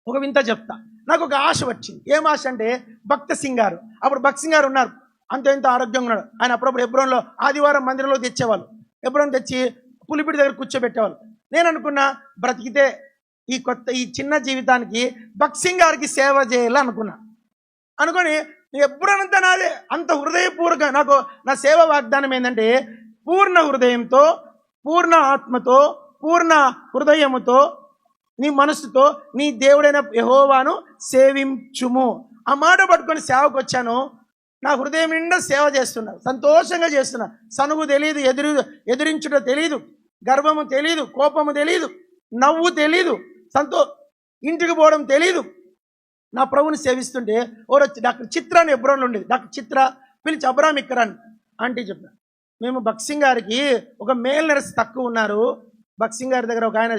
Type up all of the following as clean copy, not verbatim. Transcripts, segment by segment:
ఒక వింత చెప్తా. నాకు ఒక ఆశ వచ్చింది. ఏం ఆశ అంటే భక్త సింగ్ గారు, అప్పుడు భక్త్ సింగ్ గారు ఉన్నారు, అంత ఎంత ఆరోగ్యంగా ఉన్నాడు. ఆయన అప్పుడప్పుడు హెబ్రోన్లో ఆదివారం మందిరంలో తెచ్చేవాళ్ళు. హెబ్రోన్ తెచ్చి పులిపిడి దగ్గర కూర్చోబెట్టేవాళ్ళు. నేను అనుకున్నా, బ్రతికితే ఈ చిన్న జీవితానికి భక్త్ సింగ్ గారికి సేవ చేయాలి అనుకొని ఎప్పుడంతా నాదే అంత హృదయపూర్వక నాకు నా సేవ వాగ్దానం ఏంటంటే, పూర్ణ హృదయంతో, పూర్ణ ఆత్మతో, పూర్ణ హృదయముతో, నీ మనసుతో నీ దేవుడైన యెహోవాను సేవించుము. ఆ మాట పట్టుకొని సేవకు వచ్చాను. నా హృదయం నిండా సేవ చేస్తున్నా, సంతోషంగా చేస్తున్నా. సనుగు తెలియదు, ఎదిరించుట తెలియదు, గర్వము తెలియదు, కోపము తెలియదు, నవ్వు తెలియదు, ఇంటికి పోవడం తెలియదు. నా ప్రభుని సేవిస్తుంటే ఓరు వచ్చి డాక్టర్ చిత్ర అని హెబ్రోన్లో ఉండేది. డాక్టర్ చిత్ర పిలిచి అబ్రామ్ ఇక్కరాని ఆంటీ చెప్పాను, మేము భక్త్ సింగ్ గారికి ఒక మేల్ నర్స్ తక్కువ ఉన్నారు, భక్త్ సింగ్ గారి దగ్గర ఒక ఆయన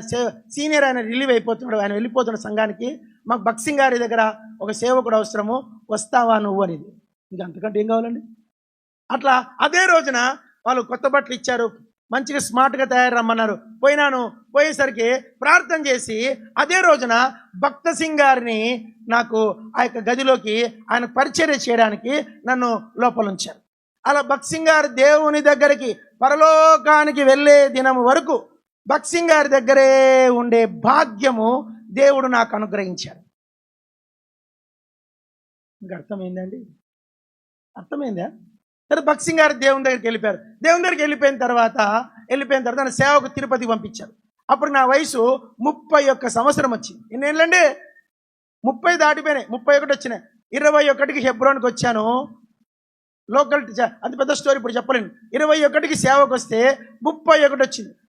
సీనియర్ ఆయన రిలీవ్ అయిపోతున్నాడు, ఆయన వెళ్ళిపోతున్న సంఘానికి, మాకు భక్త్ సింగ్ గారి దగ్గర ఒక సేవకుడు అవసరము, వస్తావా నువ్వు అనేది. ఇంకా అంతకంటే ఏం కావాలండి. అట్లా అదే రోజున వాళ్ళు కొత్త బట్టలు ఇచ్చారు, మంచిగా స్మార్ట్గా తయారు రమ్మన్నారు. పోయేసరికి ప్రార్థన చేసి అదే రోజున భక్త సింగ్ గారిని నాకు ఆ యొక్క గదిలోకి ఆయన పరిచర్య చేయడానికి నన్ను లోపల ఉంచారు. అలా భక్త్ సింగ్ గారు దేవుని దగ్గరికి పరలోకానికి వెళ్ళే దినం వరకు భక్త్ సింగ్ గారి దగ్గరే ఉండే భాగ్యము దేవుడు నాకు అనుగ్రహించాడు. ఇంకా అర్థమైందండి? అర్థమైందా? సరే, భక్త్ సింగ్ గారు దేవుని దగ్గరికి వెళ్ళిపోయారు. దేవుని దగ్గరికి వెళ్ళిపోయిన తర్వాత ఆయన సేవకు తిరుపతి పంపించారు. అప్పుడు నా వయసు 31 సంవత్సరం వచ్చింది. ఎన్నేళ్ళండి? 30 దాటిపోయినాయి, 31 వచ్చినాయి. 21కి హెబ్రోన్కి వచ్చాను. లోకల్ అది పెద్ద స్టోరీ, ఇప్పుడు చెప్పలేను. 21కి సేవకు వస్తే 31 వచ్చింది.